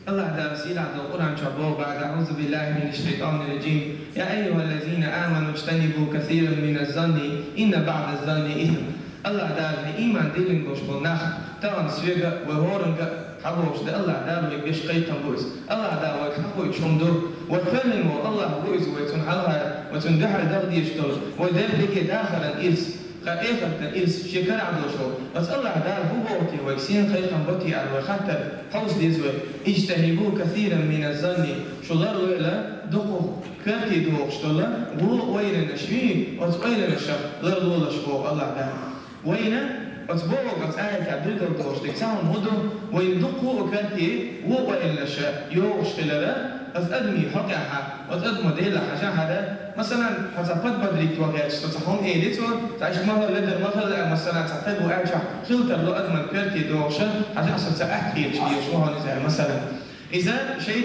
الله دا سيل عبد القرآن شعبه بعد أعوذ بالله من الشيطان الرجيم يا أيها الذين آمنوا اجتنبوا كثيرا من الظن إن بعض الظن إثم الله دا إيمان دلين gosh bonach تان سويغا وهورنغا حبوش ده الله دا ويش قيتن بوز الله دا ويحبوي شمدو وفلمو الله بوز ويتون حلها وتون دحر دغدي يشتغل ودبلك داخلا إرس خائفة إرس شكر عبد شو بس الله دا هو بوتي ويسين خيطن بوتي على وخاطر حوز ديزوي اجتنبوا كثيرا من الظن شو ضروا إلى دقو كرتي دوق شتولا وين النشوي وتقيل الشر ضروا الله شبو الله دا وين أتبوع قطعة عبد الدوش تكسام هدو ويندقوا وكرتي وين الشر يوش خلاله أدمي حقها وأدم ديلا حاجة هذا مثلا حسبت بدري توقعت تصحون إيديتور تعيش مرة لدر مرة مثلا تعتبر أرجع خلطة لو أدم كرتي دوشة حاجة أصلا تأكل شيء شو هذا مثلا إذا شيء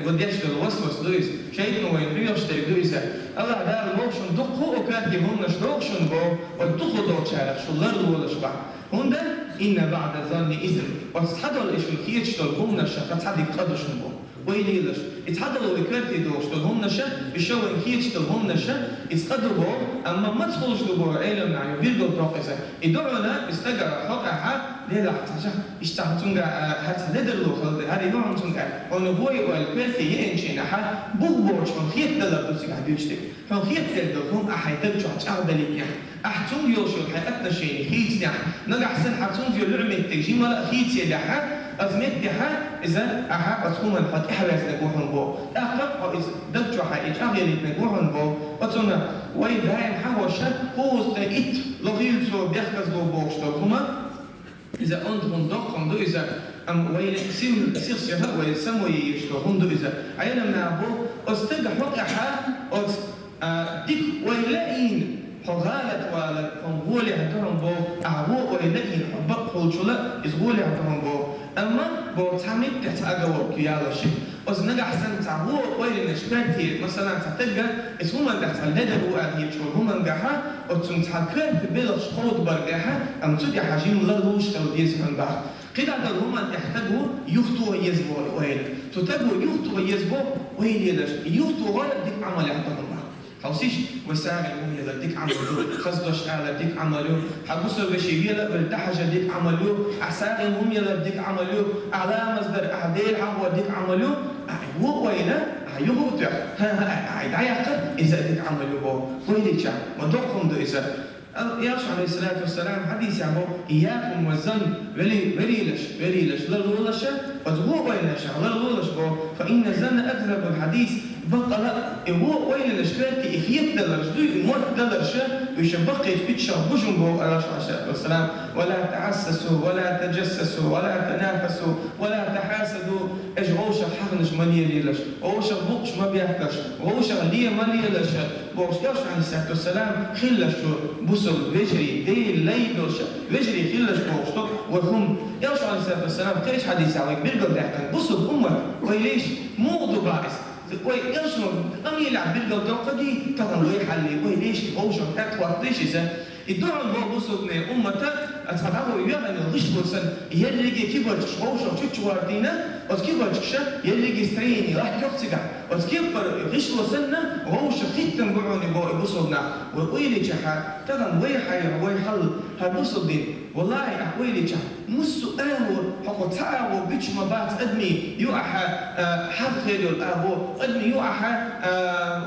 وديش الوسوس دويس شيء إنه ينبيش دويس الله دار لوشن دقوا وكرتي هم نشلوشن بو ودقوا دوش على شو لرد ولا شبع هندا إن بعد ظن إذن وتتحدث الإيش الكيتش تلهم نشة تصدق قدرشن بو ويليلش يتحضروا وكرتي دوش تلهم نشة بيشوفوا كيتش تلهم نشة يتقدروا أما ما تخلص دبوا علم نعيو بيرجو توقسة يدعونا يستجر حقها ليه حتى يشتغلون حتى ندرلو خلد هذه نوع من ونبوي والكرتي ينشين أحد بوش من خيط دلر دوسك هديشتك من خيط دلهم أحد تبجو أعد ليك أحتم يوشل حياتنا شيء خيط يعني نرجع سن حتم في اللعبة تجيم ولا خيط يدحها أزمت دحها إذا أحد أتكون من حد إحراز نجوهم بو أقرب أو إذا دبجو حيج أغير نجوهم بو وتنا ويدايم حوشة قوس تأيت لغيرتو بيحكز لو بوش تلهما إذا أنتم دقهم دو إذا وين سير سيها وين سموي يشتغلون دو إذا عينا من أبو أستجح وقعها أس ديك ويلاقين حغالة ولا فنقولي عندهم بو أعبو ويلاقين حبق حوشلا يزغولي عندهم بو أما بو تعمل تحت أجور كيالا شيء أس نجح سن تعبو وين نشكرتي مثلا تتجه اسمه من تحت الندب وأهي شو هم نجحها وتم تحكر ببلغ شقود برجحها أم تدي حجيم لردوش توديز من بعض كده هم يحتاجوا يخطوا ويزبوا وين تتجوا يخطوا ويزبوا وين يدش يخطوا ولا ديك عمل يعطهم بعض خلاصيش وساعة هم يديك عملوا خصدش على ديك عملوا حبوسوا بشيء لا بالتحجة ديك عملوا أحسن هم يديك عملوا أعلى مصدر أعدال عهو ديك عملوا هو وينه يغوت عيد عيقر إذا ديك عملوا بو وين يشع ودقهم دو إذا يرشع عليه الصلاة والسلام حديث عبو إياكم والظن وليلش للولش وتبو وينش للولش بو فإن الظن أكذب الحديث بقى لا هو وين الاشكال كيفية دلرش دو موت دلرش يشبقي بيتشر بوجم بو عليه الصلاة والسلام ولا تعسسوا ولا تجسسوا ولا تنافسوا ولا تحاسدوا اجعوش حقنش ماليه ليلش اوش بوقش ما بيحكش اوش ليه ماليه لش بوش يرش عليه الصلاة والسلام خلش بوصل وجري دي ليلش وجري خلش بوش وهم يرش عليه الصلاة والسلام كيش حديث عليك بيرجع تحت بوصل أمة وليش موضوع باعث ويرسم أم يلعب بالجودة قدي طبعا لو يحلي ويليش بوشة أكثر ليش إذا الدعاء بوصل من أمته أتفقه يوم الغش بوصل يلقي كبر بوشة تشواردينا وتكبر تشة يلقي استريني راح تقصق وتكبر غش وصلنا بوشة ختم بعوني بوصلنا ويلي جحا طبعا ويحل هالبوصل دين والله ويلي جحا مسو آهو حقو تعاو بيش مبات أدمي يوحى حد خير الآهو أدمي يوحى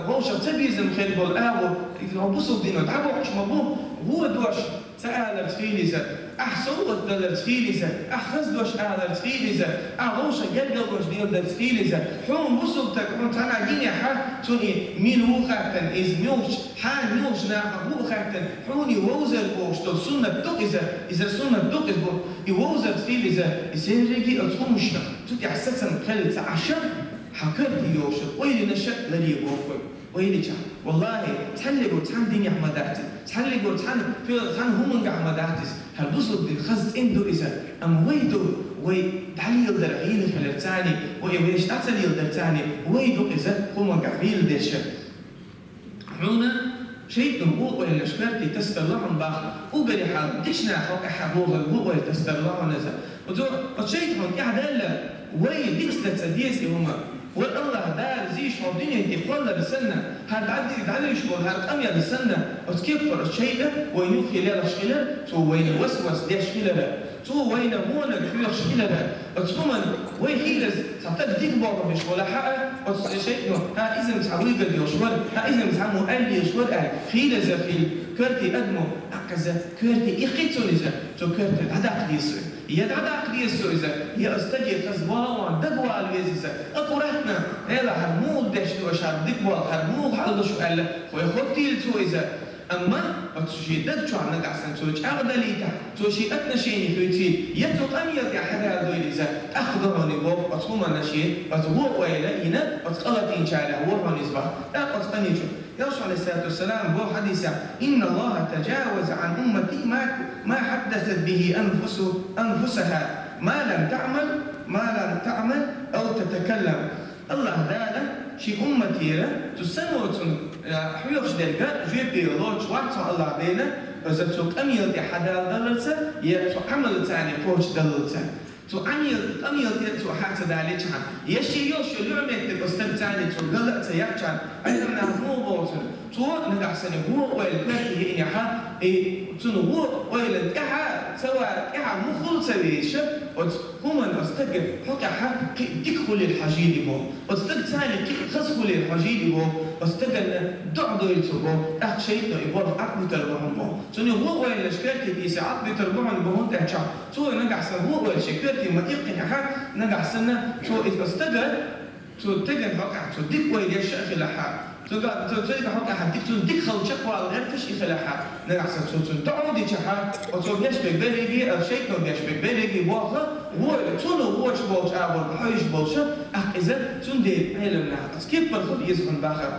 غوشة تبيزم خير الآهو بوصل دين وتعبو حش مبوه هو دوش تعالى تفيليزة أحصوت دل تفيليزة أحخز دوش أعلى تفيليزة أغوشة يلقى دوش ديال تفيليزة حوم بوصلتك حوم تانا جيني حال توني ميلو خاتن إز ميوش حال ميوش ناقا هو خاتن حوني ووزر بوش دل سنة دوكيزة إذا سنة دوكيز بو يوزر تفيليزة إزاي رجي أتخمشنا تودي أحسسا مخلص عشر حكرتي يوشر ويلي نشأ للي بوكوي ويلي جا والله تحلقوا تحن دنيا حمداتي تحلقوا تحن هم حمداتي هالبصل دي خزت إندو إذا أم ويدو ويدعلي يلدر عيني خلرتاني ويش تعتلي يلدر تاني ويدو إذا هم قعبيل ديشة حونا شيء نبوء ولا شكرتي تسترلعن باخ وقري حال ديشنا حق حبوغ البوء ولا تسترلعن إذا وشيء هم يعدل وي ديكستة ديسي هما والله دار زيش الدنيا انت قولة بسنة هاد عدي يشبه هاد أميا بسنة وتكبر الشيء وينوخي ليلة شغلة تو وين وسوس دي شغلة تو وين مونا كبير شغلة وتكمن وين هيلز ساعتك ديك بابا مش ولا حقا وتشيء ها إذا متعوي قد يشور ها إذا متعمو قال يشور هيلز في كرتي أدمو أكذا كرتي إخيتونيزا تو كرتي هذا قديس يدعى قديس إذا هي أستجي خزبها وعندقوا على الوزيزة أقرأتنا هلا هرمو دشت وشار دقوا هرمو حلو شو قال ويخطي لتويزة أما وتشي دقشوا عنا قعسن توش أغدليتا توشي أتنشيني فيتي يتوق أمير يا حدا دويليزة أخذوني بوب وتقوم نشي وتبوق ويلا إنا وتقلطين شارع وحوني صباح لا قطقني شو يرسل عليه الصلاة والسلام هو حديث إن الله تجاوز عن أمتي ما حدثت به أنفسها ما لم تعمل أو تتكلم الله دالا شي أمتي تسنوتن حيوش دلقا جيبي روش واتو الله بينا وإذا تسوق أمير دي حدا دلتها يتو عمل تاني قوش دلتها تو أمير تو حتى ذلك عن يشي يوش لعمة تستمتعني تو قلت يحكي أيضا مو بوتن تو نقع سنة هو والكاتي إني حا تنو هو والكاها سواء كاها مخل سويش وهم أستقر حقا حا تدخل الحجيل بو أستقر ثاني خسخل الحجيل بو أستقر دعدو يلتبو شيء يبور عقب تربهم بو تنو هو والشكاتي بيسي عقب تربهم بو تحكي تو نقع سنة هو والشكاتي ما يقنع حا نقع سنة تو أستقر تو تجن حقا تو ديك ويلي شيخ لحا تجد حقا حديك تو ديك خل شقوا على غير تشيخ لحا نقص تو تعودي شحا وتو بيشبك بلغي الشيء تو بيشبك بلغي بوخه هو تونو هو شبوش عبر بحيش بوشه إذا تندي علمنا كيف بالخد يزمن باخر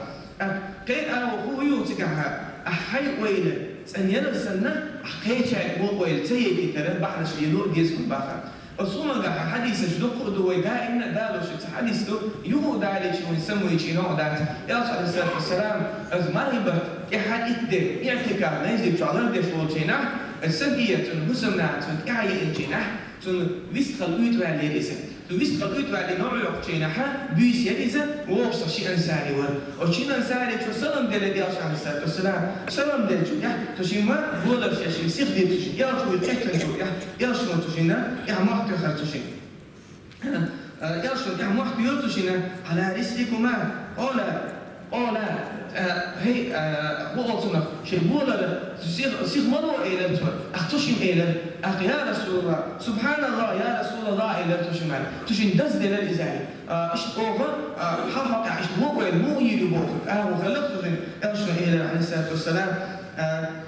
قيل هو يوتكها أحي ويله سنير السنة أحكيش عقب ويل تيجي ترى بحنا شيلو يزمن باخر الصومة ده حديث شدوق قدوة دائما دالوش حديث ده يهو دالي شو يسموه يجي نوع ده يا صلى الله عليه وسلم از مريبة يحد إدى اعتكار نيزي بشعلان ده شو جينا السنية تنهزم نعتون إعي الجينا تن ويست خلويت وعلي لسه تو ويست خلويت وعلي نوع يقجينا حا بيس يلزم ووصل شيء أنساري ور وشيء أنساري تو سلام دل دي عشان السلام والسلام سلام دل شو يا تشيما بولا شيء سيخ دي تشي يا شو يتحتن شو يا شو تشينا يا ما تخر تشي يا شو يا ما تشينا على رسلكما أولا هي بوصلنا شيء بولا سيخ مرة إلى التور أختشم إلى يا رسول الله سبحان الله يا رسول الله إلى تشمال تشين دز دل الإزاي إيش أوفر حقق إيش مو يلبوه وخلقت أرشد إلى عليه الصلاة والسلام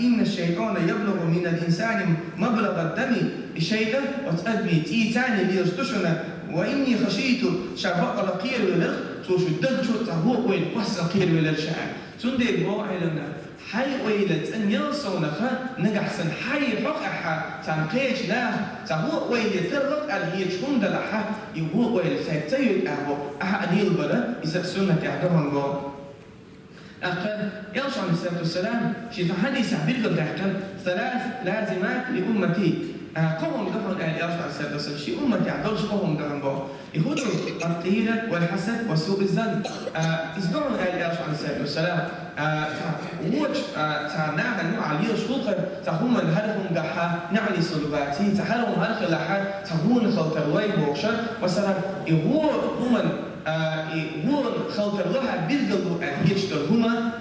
إن الشيطان يبلغ من الإنسان مبلغ الدم الشيطة وتأدمي تيتاني ليستشنا وإني خشيت شرفق القير والرخ توش الدجو تهوق وين وحس القير والرشاء تندي بوعلنا حي ويلت أن يرصونها نجحسن حي حقها تنقيش لا تهوق ويلت الرق الهيج هم دلحها يهوق ويلت سيتيد أحد يلبلا إذا سنة يعدهم بو أقل يرجع عليه الصلاة والسلام شيء حديث عبيد قد 3 لازمات لأمتي قوم دهن يرجع عليه الصلاة والسلام شيء أمتي عدلش قوم دهن بو يهودوا الطيلة والحسد وسوء الظن إزدعوا يرجع عليه الصلاة والسلام ووج تعناها نوع عليه شغل تهم هرهم جحا نعلي صلباتي تحرهم هرخ لحا تهون خلطر وين بوشر وسلام يهور هم يهور خلطر لها بيرجلوا يشتر هما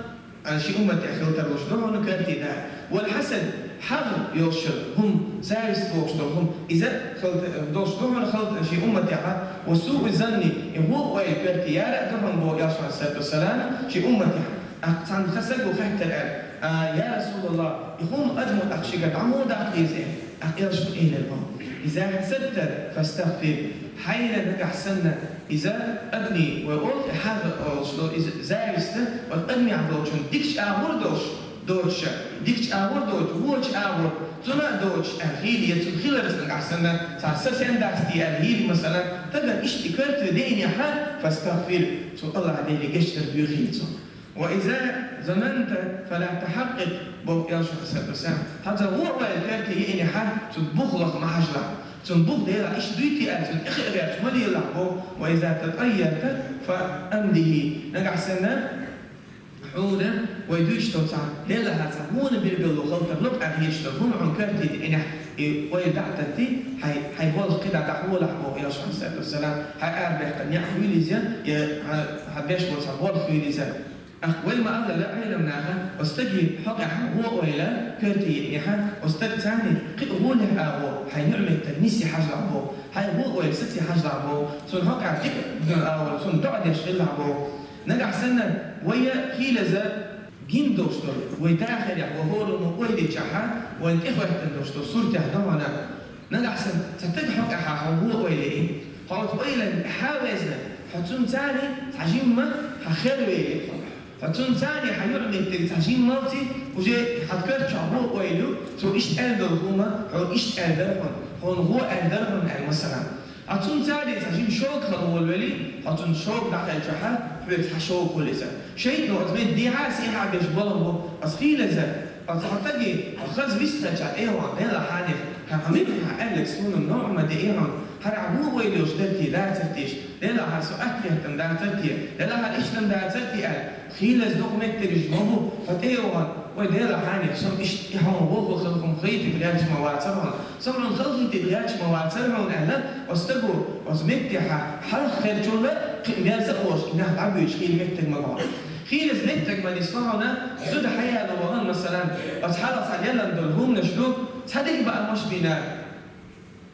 شيء أمتي خلطر وشلون كرتي ده والحسد حرم يوشر هم سارس بوشتر هم إذا خلط دوشتر خلط شيء أمتي وسوء الظن يهور وين كرتي يا لا دهن بو يرسل الصلاة والسلام شيء أمتي عن خسق وفهت الآن يا رسول الله يقوم أدمت أخشيك عمود عقيزة أرجو إلى الماء إذا حسدت فاستغفر حين نجح سنة إذا أبني وقلت حاجة إذا زارست وأبني عبوشن ديكش أعور دوش ديكش أعور دوش ووش أعور تنا دوش أهيلي يتخيل بس نجح سنة تعسس عندك دي أهيلي مثلا تقدر إيش تكرت ديني حال فاستغفر سو الله عليه قشر بيخيلته وإذا ظننت فلا تحقق يرجع الصلاة والسلام هذا هو الكارت يعني حال تطبخ لك محجرة zum Buch der ich duyti als und ich react مالي لعبو وإذا تطيرت فأمده نقع سنة حودا ويدوش توسع ليلا هتسمون بيرجلو خلطة لوك أغيش تكون عن كرتي إنه ويدعتتي هاي بول كده تحول حبو يا شخص عليه السلام هاي أربح تنيا خويليزا يا هبيش بوسع بول خويليزا وين ما قال لا عيلة منها واستجي حقع هو ولا كرتي نحن واستج ثاني هو له أبو هاي نعمة تنسي حاجة أبو هاي هو ولا ستي حاجة أبو صن حقع تك أول صن دعد يشغل أبو نجح سنة ويا خيلزة جين دوستو ويتاخر وهو لو ويدي جحا وان إخوة دوستو صورته دوانا نجح سنة ستج حقع هو ولا إيه قالت ويلا حاوزنا حتون ثاني تعجين ما هخير ويلي فتون ثاني حيعمل تعجين موتي وجي حتكرت شعبو ويلو سو إيش قادر هما هو إيش قادرهم هو قادرهم مثلا هتون ثاني تعجين شوك هو الولي هتون شوك داخل الجحا بيت حشوك ولزا شيء نوع زمن دي عاسي حاجة جبله أصلي لزا أتحتاجي أخذ بيسترجع على إيران ده لحاني هعملها أليكس هون النوع ما دي إيران هرعبوه ويلوش دلتي لا ترتيش لا هسؤالك تم دا ترتي لا هالإيش تم دا ترتي قال خيلز دوكمنت ترجمه فتيران وده لحاني سم إيش يحوم بوه خلقهم خيتي بلاش مواترهم سمعون خلقي بلاش مواترهم أهلا واستجوا وزمتي حل خير جولة ميزقوش إنها عبيش خيل مكتك مقعد خيلز مكتك من يصنعنا زود حياة دوران مثلا أصحاب صليلا دولهم نشلوك صدق بقى مش بينا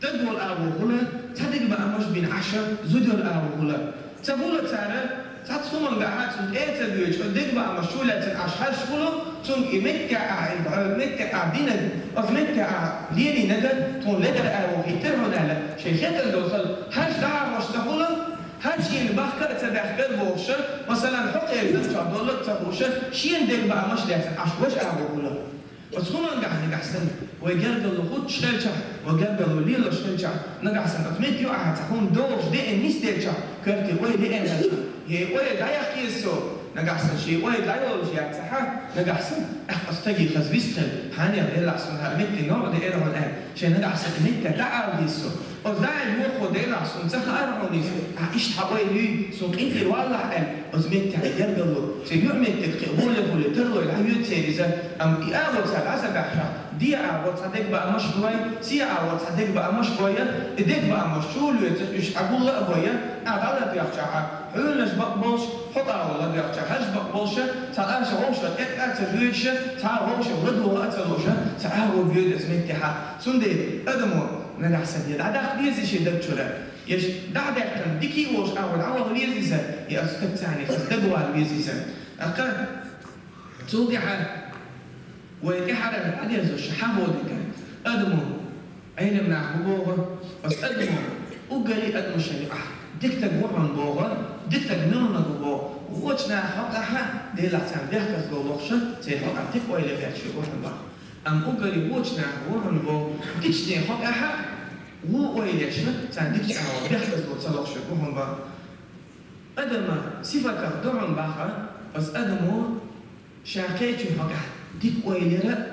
تدور أبو هلا صدق بقى مش بين عشر زودوا أبو هلا تقول ترى تصوم بعد صوت إيه تبيج صدق بقى مشولة عشر شغله صوم مكة عدينا أو مكة ليني ندى تون لدر أبو هيترون على شيخات الدخل هاش دعوة مش تقوله هاد شيء اللي بحكر تبحكر بوشة مثلا حق يرتفع دولار تبوشة شيء ندير بقى مش لازم عشوش أبوه بس هم نجح سن ويجرب الخوت شلشة وجرب الليل شلشة نجح سن أتمنى يوعى تكون دوش ده الناس ديشة كرتي وين ده إنشة هي وين ده يقيسه نجح سن شيء وين ده يقول شيء صح نجح سن أستجي خزبيستل هاني أبدا لحسن هالمت نوع ده إيران الآن شيء نجح سن مت دعوة ديسه وزاي المخ ده لحسن سخ أرعوني عيش حوالي سوق إنت الوالله قال أزمت تعجب له شيء يعمل تقبل له ترى العيون تيزا أم إياه وتعالى بحشة دي وتصدق بقى مش بوي سيعة وتصدق بقى مش بويا إديك بقى مش شو اللي يش أقول لا بويا أعداد بيحشة حلش بقبلش حط على والله بيحشة هش بقبلش تعال شوشة أتلوش تعال وشة ردوا أتلوشة تعال وبيد أزمت حا سندي أدمو نجح سديد عدا خليزي شيء دكتورة يش دعدا كم ديكي وش أول عوض ليزيزا يا أستاذ ثاني خدوا على ليزيزا أقل تودي حال ويتحرك الأدية زوج حابو دكان أدمو أين من عبوه بس أدمو أجري أدمو شريعة دكتك وعن بوغا دكتك نونا بوغا ووجنا حقها دي لحسن بيحكس بوغشة سيحقا تقوى إلى بيحشي وعن بوغا أم أجري ووجنا وعن بوغا دكتني حقها وإلى شة سندكش أو بيحكس بوغشة وعن بوغا أدم صفة دعم بوغا بس أدمو شاكيتي حقها ديك ويلرا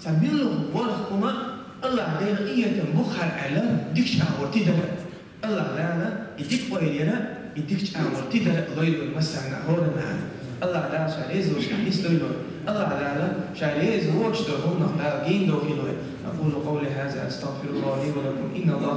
سبيله ورحمة الله دير إيه تنبخر على ديك شعور تدر الله لا يديك ويلرا يديك شعور تدر ليل المسعنا هورنا الله لا شاليز وشاليز ليل الله لا شاليز وشتهم نقدر جين دوكيلوي أقول قولي هذا أستغفر الله لي ولكم إن الله